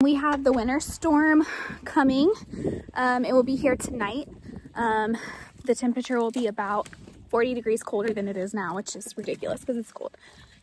We have the winter storm coming. It will be here tonight. The temperature will be about 40 degrees colder than it is now, which is ridiculous because it's cold.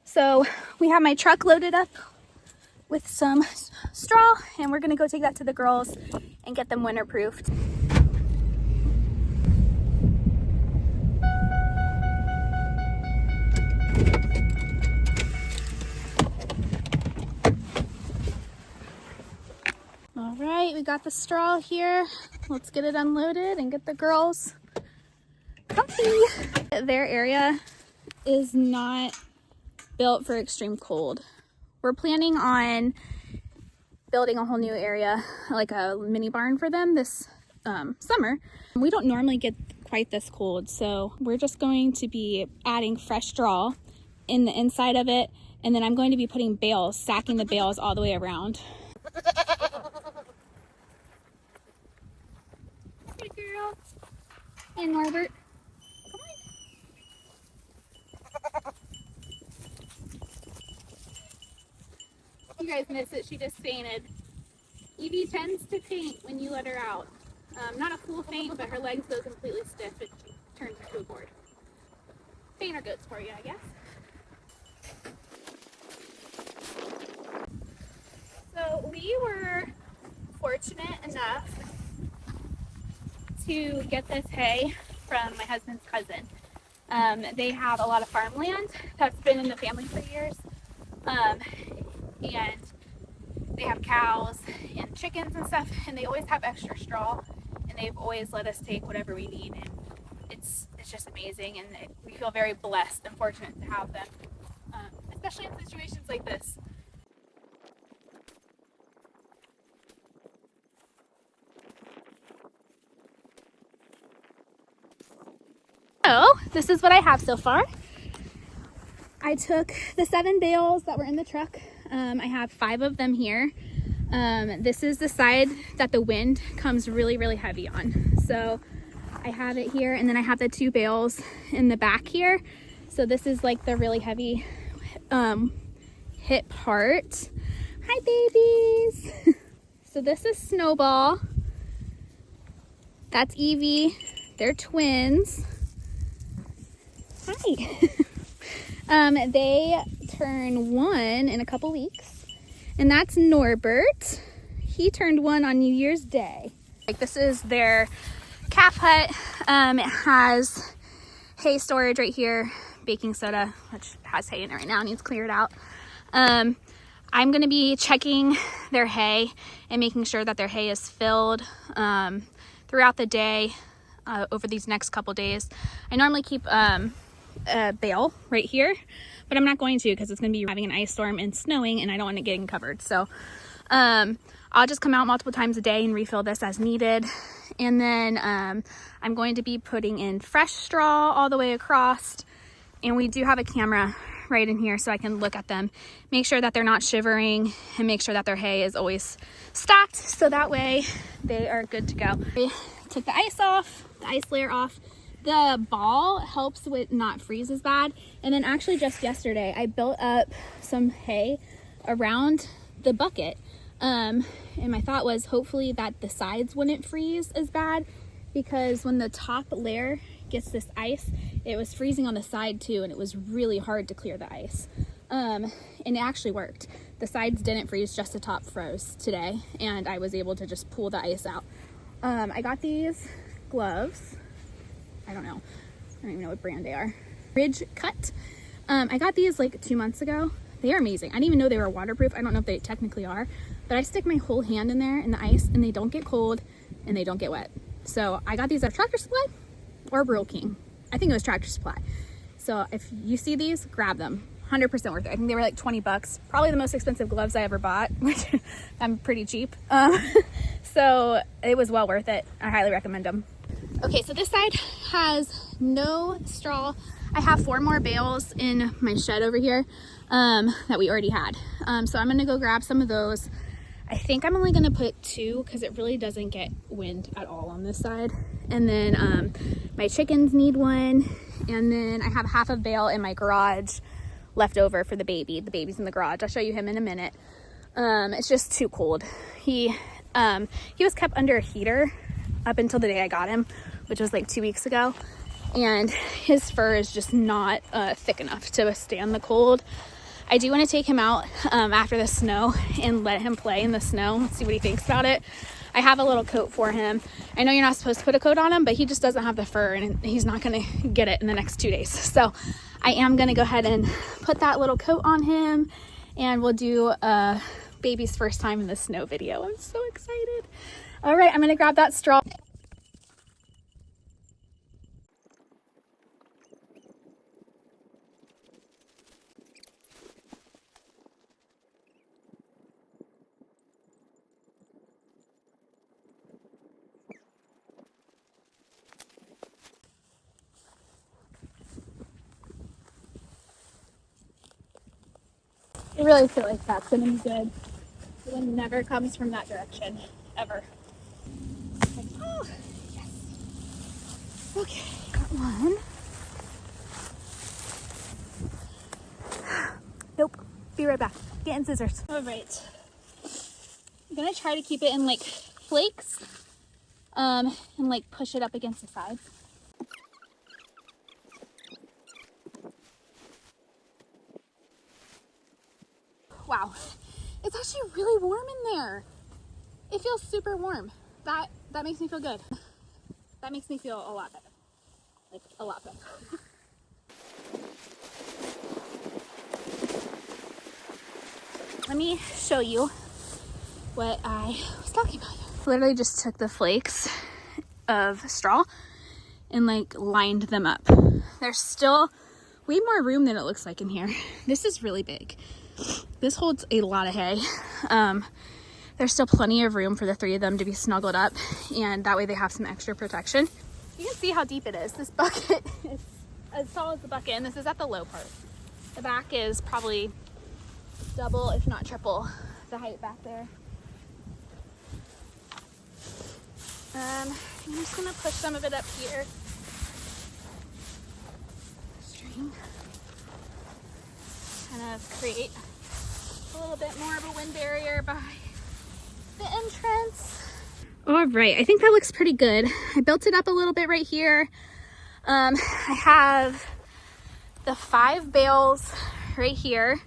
So we have my truck loaded up with some straw, and we're gonna go take that to the girls and get them winter-proofed. All right, we got the straw here. Let's get it unloaded and get the girls comfy. Their area is not built for extreme cold. We're planning on building a whole new area, like a mini barn for them this summer. We don't normally get quite this cold, so we're just going to be adding fresh straw in the inside of it, and then I'm going to be putting bales, stacking the bales all the way around. Hey girl. And Norbert. Come on. You guys missed it. She just fainted. Evie tends to faint when you let her out. Not a full faint, but her legs go completely stiff and she turns into a board. Faint are good for you, I guess. So we were fortunate enough to get this hay from my husband's cousin. They have a lot of farmland that's been in the family for years. And they have cows and chickens and stuff, and they always have extra straw, and they've always let us take whatever we need, and it's just amazing, and we feel very blessed and fortunate to have them, especially in situations like this. So this is what I have so far. I took the 7 bales that were in the truck. I have 5 of them here. This is the side that the wind comes really, really heavy on. So I have it here, and then I have the 2 bales in the back here. So this is like the really heavy hit part. Hi, babies. So this is Snowball. That's Evie. They're twins. Hi. They turn 1 in a couple weeks, and that's Norbert. He turned 1 on New Year's Day. Like, this is their calf hut. It has hay storage right here, baking soda, which has hay in it right now, needs cleared out. I'm going to be checking their hay and making sure that their hay is filled throughout the day over these next couple days. I normally keep a bale right here, but I'm not going to because it's going to be having an ice storm and snowing, and I don't want it getting covered. So I'll just come out multiple times a day and refill this as needed. And then I'm going to be putting in fresh straw all the way across, and we do have a camera right in here so I can look at them, make sure that they're not shivering, and make sure that their hay is always stacked, so that way they are good to go. I took the ice off, the ice layer off. The ball helps with not freeze as bad. And then actually just yesterday I built up some hay around the bucket, and my thought was hopefully that the sides wouldn't freeze as bad, because when the top layer gets this ice, it was freezing on the side too, and it was really hard to clear the ice. And it actually worked. The sides didn't freeze, just the top froze today, and I was able to just pull the ice out. I got these gloves. I don't even know what brand they are. Ridge Cut. I got these like 2 months ago. They are amazing. I didn't even know they were waterproof. I don't know if they technically are, but I stick my whole hand in there in the ice, and they don't get cold and they don't get wet. So I got these at Tractor Supply or Rural King. I think it was Tractor Supply. So if you see these, grab them. 100% worth it. I think they were like 20 bucks. Probably the most expensive gloves I ever bought, which I'm pretty cheap. So it was well worth it. I highly recommend them. Okay, so this side has no straw. I have 4 more bales in my shed over here that we already had. So I'm gonna go grab some of those. I think I'm only gonna put 2 because it really doesn't get wind at all on this side. And then my chickens need 1. And then I have half a bale in my garage left over for the baby. The baby's in the garage. I'll show you him in a minute. It's just too cold. He was kept under a heater up until the day I got him, which was like 2 weeks ago. And his fur is just not thick enough to withstand the cold. I do want to take him out after the snow and let him play in the snow, see what he thinks about it. I have a little coat for him. I know you're not supposed to put a coat on him, but he just doesn't have the fur and he's not going to get it in the next 2 days. So I am going to go ahead and put that little coat on him, and we'll do a baby's first time in the snow video. I'm so excited. All right, I'm going to grab that straw. I really feel like that's gonna be good. The wind never comes from that direction, ever. Like, oh, yes. Okay, got one. Nope, be right back. Getting scissors. All right. I'm gonna try to keep it in like flakes and like push it up against the sides. Wow, it's actually really warm in there. It feels super warm. That makes me feel good. That makes me feel a lot better. Like a lot better. Let me show you what I was talking about. Literally just took the flakes of straw and like lined them up. There's still way more room than it looks like in here. This is really big. This holds a lot of hay. There's still plenty of room for the 3 of them to be snuggled up, and that way they have some extra protection. You can see how deep it is. This bucket is as tall as the bucket, and this is at the low part. The back is probably double, if not triple, the height back there. I'm just gonna push some of it up here. String. Kind of create a little bit more of a wind barrier by the entrance. All right, I think that looks pretty good. I built it up a little bit right here. I have the 5 bales right here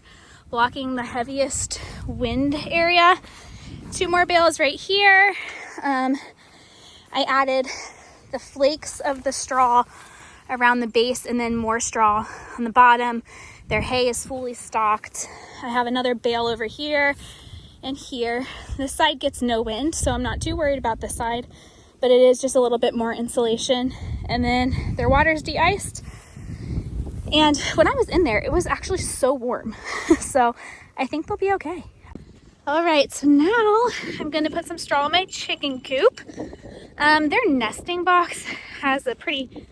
blocking the heaviest wind area. 2 more bales right here. I added the flakes of the straw around the base and then more straw on the bottom. Their hay is fully stocked. I have another bale over here and here. This side gets no wind, so I'm not too worried about this side, but it is just a little bit more insulation. And then their water's de-iced. And when I was in there, it was actually so warm. So I think they'll be okay. All right, so now I'm gonna put some straw in my chicken coop. Their nesting box has a pretty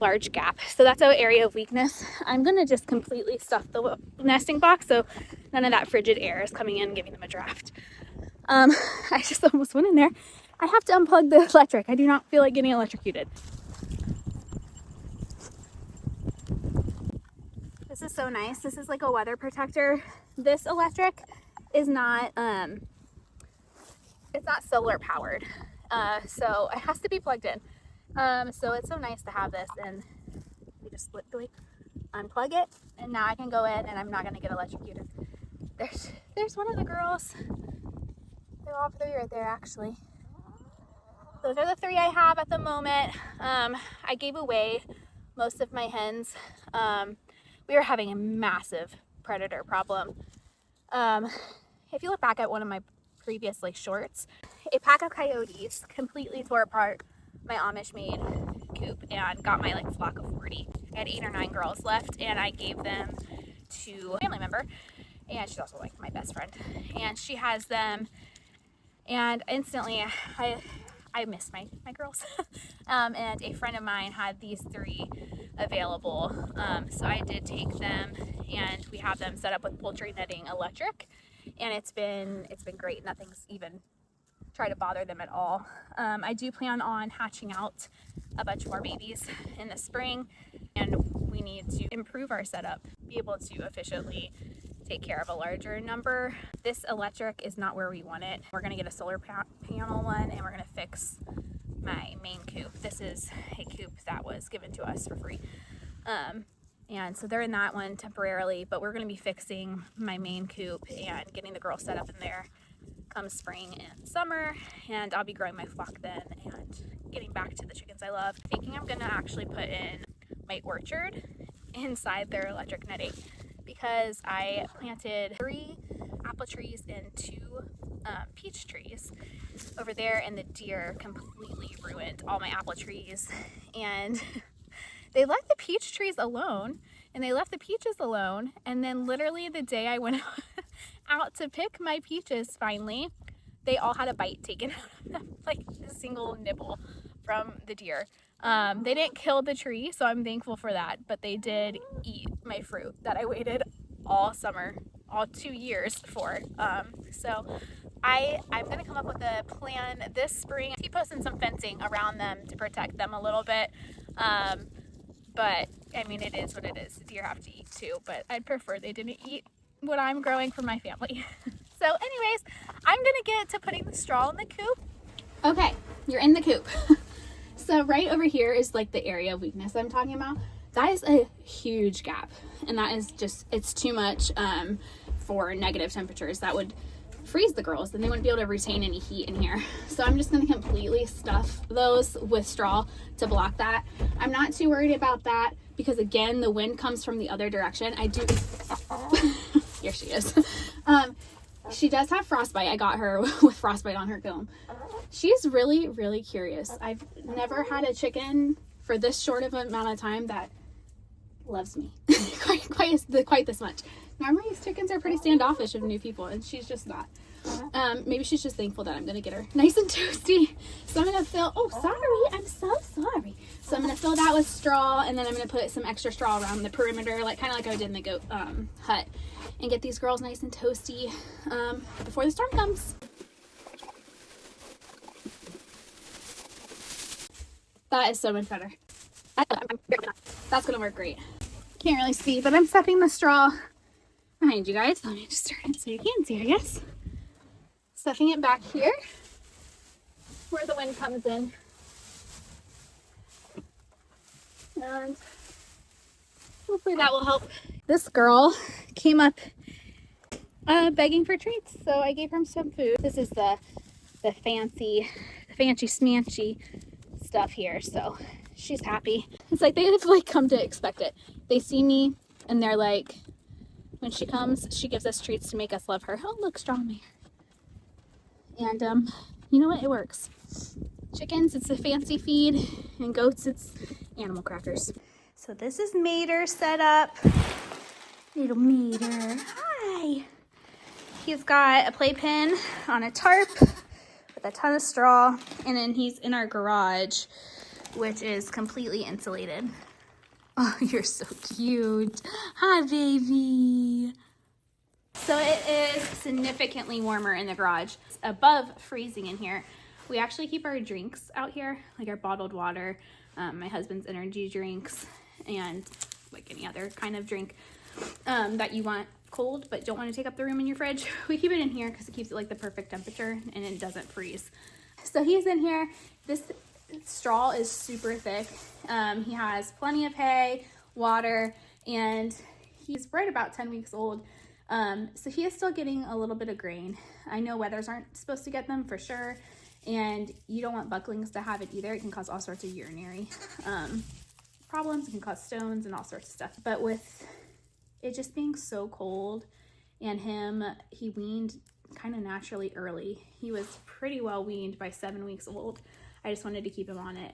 large gap, so that's our area of weakness. I'm gonna just completely stuff the nesting box so none of that frigid air is coming in and giving them a draft. I just almost went in there. I have to unplug the electric. I do not feel like getting electrocuted. This is so nice. This is like a weather protector. This electric is not it's not solar powered, so it has to be plugged in. So it's so nice to have this, and you just literally unplug it, and now I can go in and I'm not gonna get electrocuted. There's one of the girls. They're all 3 right there, actually. Those are the 3 I have at the moment. I gave away most of my hens. We were having a massive predator problem. If you look back at one of my previous shorts, a pack of coyotes completely tore apart my Amish maid coop and got my flock of 40. I had 8 or 9 girls left, and I gave them to a family member, and she's also my best friend, and she has them, and instantly I missed my girls. And a friend of mine had these 3 available, so I did take them, and we have them set up with poultry netting electric, and it's been great. Nothing's even try to bother them at all. I do plan on hatching out a bunch more babies in the spring, and we need to improve our setup, be able to efficiently take care of a larger number. This electric is not where we want it. We're gonna get a solar panel one, and we're gonna fix my main coop. This is a coop that was given to us for free. And so they're in that one temporarily, but we're gonna be fixing my main coop and getting the girls set up in there come spring and summer, and I'll be growing my flock then and getting back to the chickens I love. Thinking I'm gonna actually put in my orchard inside their electric netting, because I planted 3 apple trees and 2 peach trees over there, and the deer completely ruined all my apple trees. And they left the peach trees alone, and they left the peaches alone, and then literally the day I went out to pick my peaches finally, they all had a bite taken out of them, like a single nibble from the deer. They didn't kill the tree, so I'm thankful for that, but they did eat my fruit that I waited all summer, all 2 years for. So I'm gonna come up with a plan this spring. Keep posting some fencing around them to protect them a little bit. But I mean, it is what it is. The deer have to eat too, but I'd prefer they didn't eat what I'm growing for my family. So anyways, I'm gonna get to putting the straw in the coop. Okay, you're in the coop. So right over here is like the area of weakness I'm talking about. That is a huge gap, and that is just, it's too much for negative temperatures. That would freeze the girls, and they wouldn't be able to retain any heat in here. So I'm just going to completely stuff those with straw to block that. I'm not too worried about that because, again, the wind comes from the other direction. I do here she is. She does have frostbite. I got her with frostbite on her comb. She's really, really curious. I've never had a chicken for this short of an amount of time that loves me quite this much. Normally these chickens are pretty standoffish of new people, and she's just not. Maybe she's just thankful that I'm gonna get her nice and toasty. So I'm gonna fill, oh sorry, I'm so sorry. So I'm gonna fill that with straw, and then I'm gonna put some extra straw around the perimeter, like kind of like I did in the goat hut, and get these girls nice and toasty before the storm comes. That is so much better. That's gonna work great. Can't really see, but I'm stuffing the straw behind you guys. Let me just turn it so you can see, I guess. Stuffing it back here where the wind comes in. And hopefully that will help. This girl came up begging for treats, so I gave her some food. This is the fancy smanchy stuff here, so she's happy. It's like they've like come to expect it. They see me and they're like, when she comes, she gives us treats to make us love her. Oh, look, straw in my hair. And you know what? It works. Chickens, it's a fancy feed, and goats, it's animal crackers. So this is Mater set up. Little Mater. Hi. He's got a playpen on a tarp with a ton of straw, and then he's in our garage, which is completely insulated. Oh, you're so cute. Hi, baby. So it is significantly warmer in the garage. It's above freezing in here. We actually keep our drinks out here, like our bottled water, my husband's energy drinks, and like any other kind of drink that you want cold but don't want to take up the room in your fridge. We keep it in here because it keeps it like the perfect temperature and it doesn't freeze. So he's in here. This straw is super thick. He has plenty of hay, water, and he's right about 10 weeks old. So he is still getting a little bit of grain. I know wethers aren't supposed to get them for sure, and you don't want bucklings to have it either. It can cause all sorts of urinary problems. It can cause stones and all sorts of stuff. But with it just being so cold and he weaned kind of naturally early. He was pretty well weaned by 7 weeks old. I just wanted to keep him on it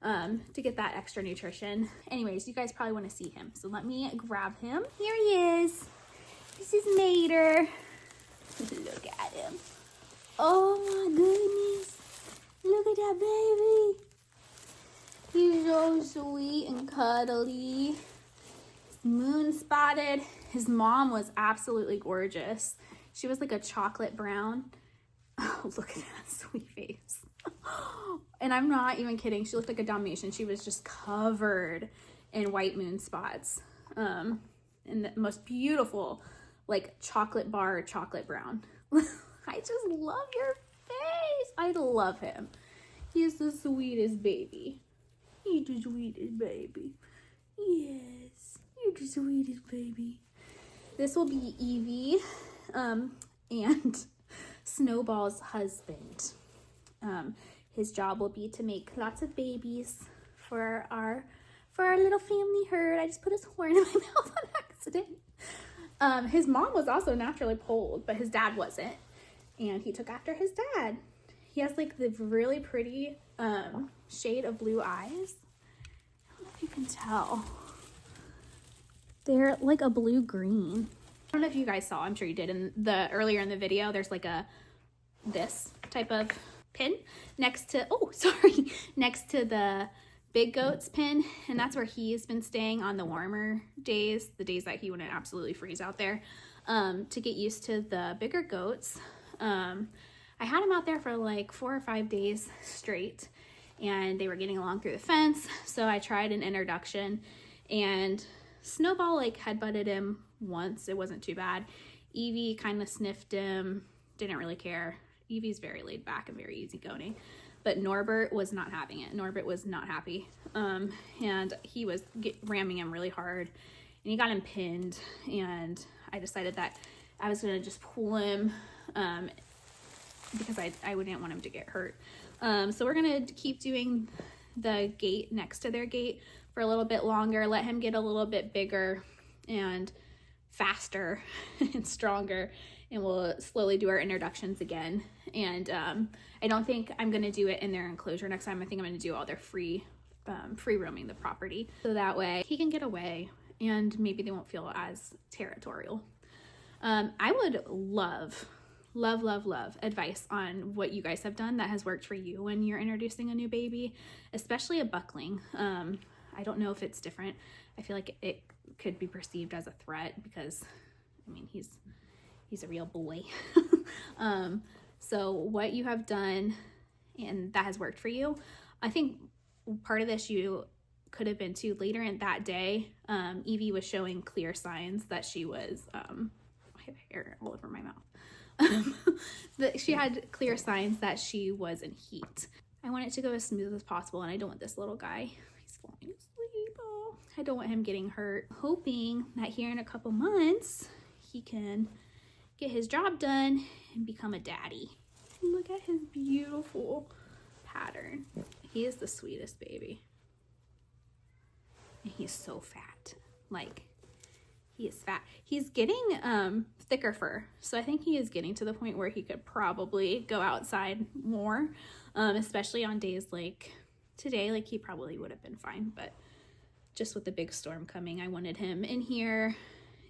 to get that extra nutrition. Anyways, you guys probably want to see him. So let me grab him. Here he is. This is Mater. Look at him. Oh my goodness. Look at that baby. He's so sweet and cuddly. Moon spotted. His mom was absolutely gorgeous. She was like a chocolate brown. Oh, look at that sweet face. And I'm not even kidding. She looked like a Dalmatian. She was just covered in white moon spots. And the most beautiful like chocolate bar or chocolate brown. I just love your face. I love him. He's the sweetest baby. He's the sweetest baby. Yes, you're the sweetest baby. This will be Evie and Snowball's husband. His job will be to make lots of babies for our little family herd. I just put his horn in my mouth on accident. His mom was also naturally polled, but his dad wasn't. And he took after his dad. He has like the really pretty shade of blue eyes. I don't know if you can tell. They're like a blue-green. I don't know if you guys saw, I'm sure you did, earlier in the video, there's like this type of pin next to, next to the big goat's pin, and that's where he's been staying on the warmer days, the days that he wouldn't absolutely freeze out there, to get used to the bigger goats. I had him out there for like 4 or 5 days straight, and they were getting along through the fence, so I tried an introduction, and Snowball like headbutted him once. It wasn't too bad. Evie kind of sniffed him, didn't really care. Evie's very laid back and very easygoing, but Norbert was not having it. Norbert was not happy, and he was ramming him really hard, and he got him pinned, and I decided that I was going to just pull him because I wouldn't want him to get hurt. So we're going to keep doing the gate next to their gate for a little bit longer, let him get a little bit bigger and faster and stronger, and we'll slowly do our introductions again. And I don't think I'm going to do it in their enclosure next time. I think I'm going to do all their free roaming the property, so that way he can get away and maybe they won't feel as territorial. I would love advice on what you guys have done that has worked for you when you're introducing a new baby, especially a buckling. I don't know if it's different. I feel like it could be perceived as a threat because, I mean, he's a real boy. So what you have done and that has worked for you, I think part of this you could have been too. Later in that day, Evie was showing clear signs that she was, I have hair all over my mouth. That she had clear signs that she was in heat. I want it to go as smooth as possible, and I don't want this little guy, he's falling asleep. Oh, I don't want him getting hurt. Hoping that here in a couple months he can get his job done and become a daddy. Look at his beautiful pattern. He is the sweetest baby. And he's so fat. Like, he is fat. He's getting thicker fur, so I think he is getting to the point where he could probably go outside more, especially on days like today. Like, he probably would have been fine, but just with the big storm coming, I wanted him in here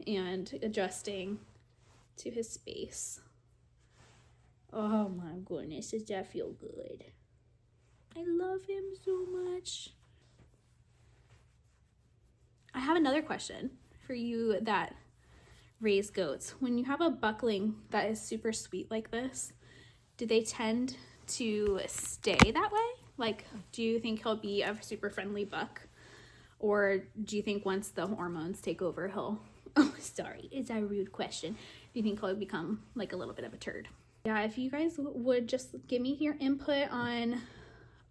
and adjusting to his space. Oh my goodness, does that feel good? I love him so much. I have another question for you that raise goats. When you have a buckling that is super sweet like this, do they tend to stay that way? Like, do you think he'll be a super friendly buck? Or do you think once the hormones take over, he'll, oh, sorry, it's a rude question. Do you think he'll become like a little bit of a turd? Yeah, if you guys would just give me your input on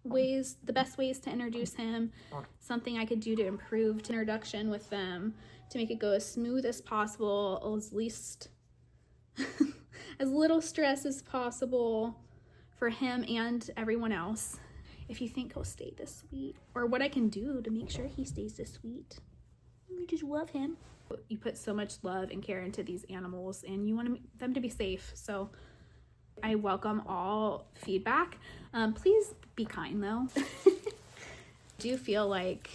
the best ways to introduce him, something I could do to improve introduction with them, to make it go as smooth as possible, as least as little stress as possible for him and everyone else. If you think he'll stay this sweet, or what I can do to make sure he stays this sweet. I just love him. You put so much love and care into these animals, and you want them to be safe, so I welcome all feedback. Please be kind though. Do you feel like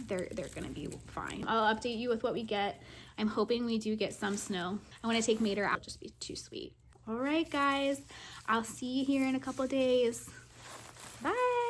they're gonna be fine? I'll update you with what we get. I'm hoping we do get some snow. I want to take Mater out, just be too sweet. All right, guys, I'll see you here in a couple days. Bye.